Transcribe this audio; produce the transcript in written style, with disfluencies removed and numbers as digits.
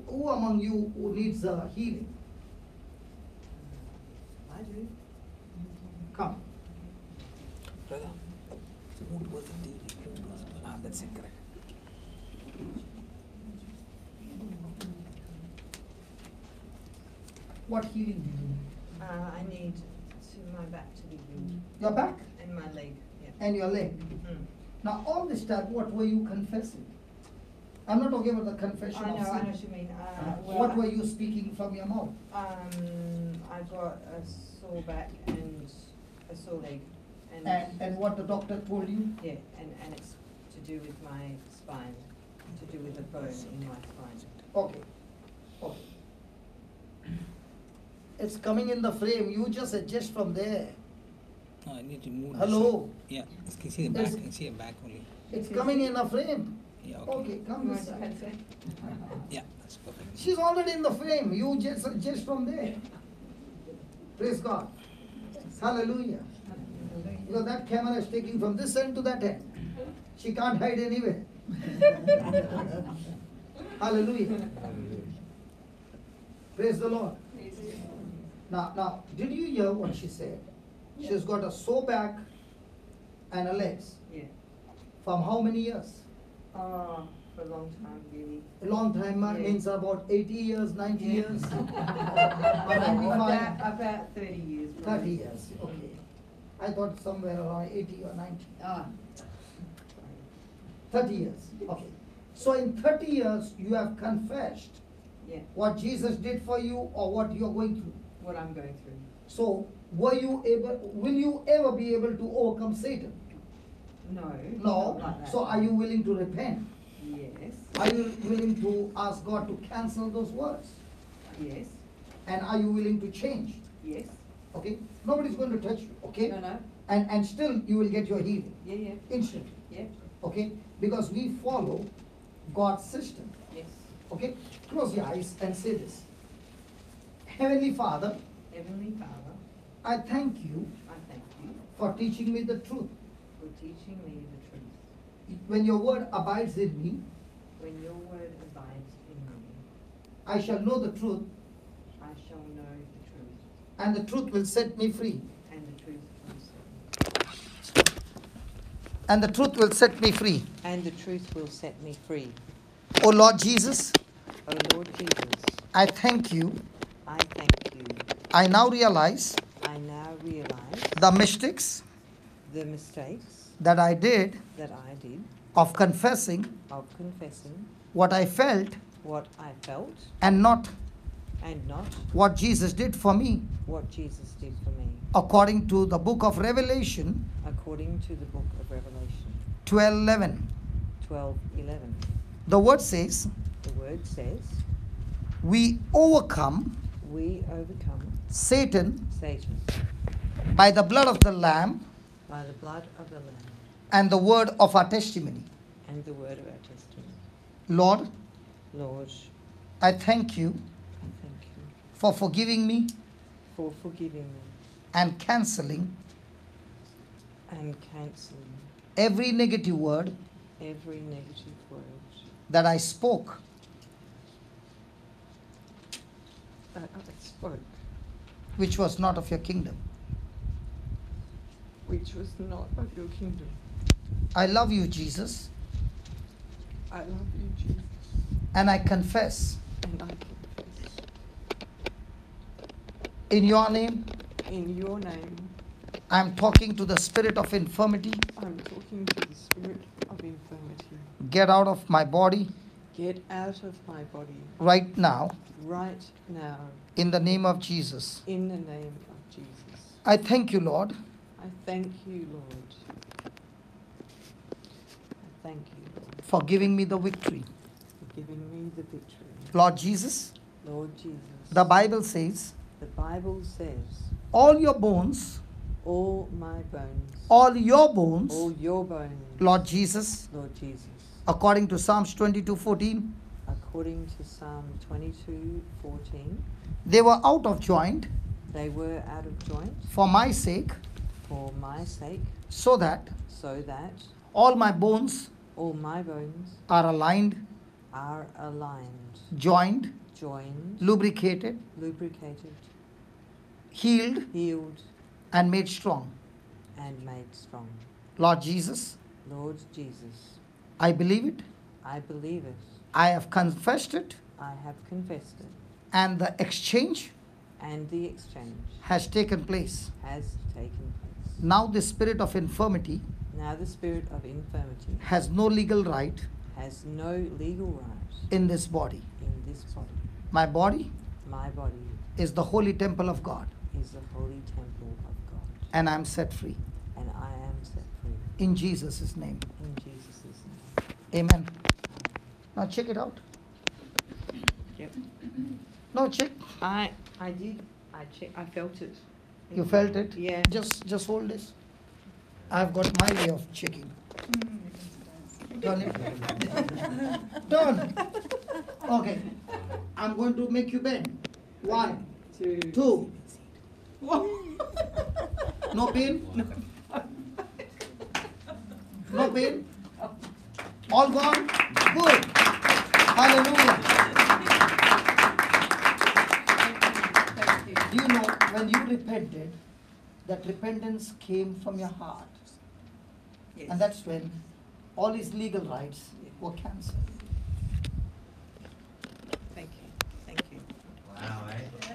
who among you who needs healing? I do. Come. Brother, mood was that's it, correct. What healing do you need? I need my back to be healed. Your back And my leg, yeah. and your leg. Now all this time, what were you confessing? I'm not talking about the confession I of know sin. what you mean. What were you speaking from your mouth? I got a sore back and a sore leg. And what the doctor told you? Yeah, and it's to do with my spine, to do with the bone in my spine. Okay. Okay. It's coming in the frame. You just adjust from there. No, I need to move. Hello. Yeah, you can see the back. You can see a back only. It's coming in a frame. Yeah, Okay, okay. come this side. Yeah, that's perfect. She's already in the frame. You just adjust from there. Praise God. Hallelujah. Because that camera is taking from this end to that end. She can't hide anywhere. Hallelujah. Praise the Lord. Now, did you hear what she said? Yeah. She's got a sore back and a legs. Yeah. From how many years? For a long time, really. A long time Yeah. means about 80 years, 90 Yeah. years, or 95, About 30 years. 30 years. Okay. I thought somewhere around 80 or 90. 30 years. Okay. So in 30 years, you have confessed Yeah, what Jesus did for you or what you're going through. what I'm going through. So will you ever be able to overcome Satan? No. No. not like that. So are you willing to repent? Yes. Are you willing to ask God to cancel those words? Yes. And are you willing to change? Yes. Okay? Nobody's going to touch you, okay? No. And still you will get your healing Yeah. instantly. Yeah. Okay? Because we follow God's system. Yes. Okay? Close your eyes and say this. Heavenly Father, Heavenly Father, I thank you I thank you for teaching me the truth. for teaching me the truth. When your word abides in me, When your word abides in me, I shall know the truth, I shall know the truth, and the truth will set me free. and the truth will set me And the truth will set me free. And the truth will set me free. Oh Lord Jesus, O Lord Jesus, I thank you. I thank you. I now realize I now realize the mistakes the mistakes that I did that I did of confessing of confessing what I felt what I felt and not and not what Jesus did for me, what Jesus did for me, according to the book of Revelation according to the book of Revelation 12:11. 12:11. The word says, The word says, we overcome we overcome Satan Satan by the blood of the Lamb by the blood of the Lamb and the word of our testimony. and the word of our testimony. Lord, Lord, I thank you I thank you for forgiving me for forgiving me and canceling and cancelling every negative word every negative word that I spoke that I spoke, which was not of your kingdom. which was not of your kingdom. I love you, Jesus, I love you, Jesus, and I confess and I confess in your name. in your name. I'm talking to the spirit of infirmity. I'm talking to the spirit of infirmity. Get out of my body Get out of my body right now right now in the name of Jesus. in the name of Jesus. I thank you, Lord, I thank you, Lord. I thank you, Lord, for giving me the victory. for giving me the victory. Lord Jesus, Lord Jesus, the Bible says, the Bible says, all your bones, all my bones, all your bones, all your bones, Lord Jesus, Lord Jesus, according to Psalms 22:14, according to Psalm 22:14, they were out of joint they were out of joint for my sake, for my sake, so that so that all my bones all my bones are aligned are aligned, joined, joined, lubricated, lubricated, healed, healed, and made strong. and made strong. Lord Jesus, Lord Jesus, I believe it. I believe it. I have confessed it, I have confessed it. and the exchange And the exchange has taken place. has taken place. Now the spirit of infirmity Now the spirit of infirmity has no legal right has no legal right in this body. in this body. My body My body is the holy temple of God, is the holy temple of God, and I am set free. and I am set free In Jesus' name. in Jesus' name. Amen. Now check it out. Yep. No, check. I did. I felt it. You felt it? Yeah. Just hold this. I've got my way of checking. Turn it. Turn. Okay. I'm going to make you bend. 1, 2. No pain? No pain? All gone? Good. Hallelujah. Do you know when you repented, that repentance came from your heart? Yes. And that's when all his legal rights were cancelled. Thank you. Thank you. Wow, eh?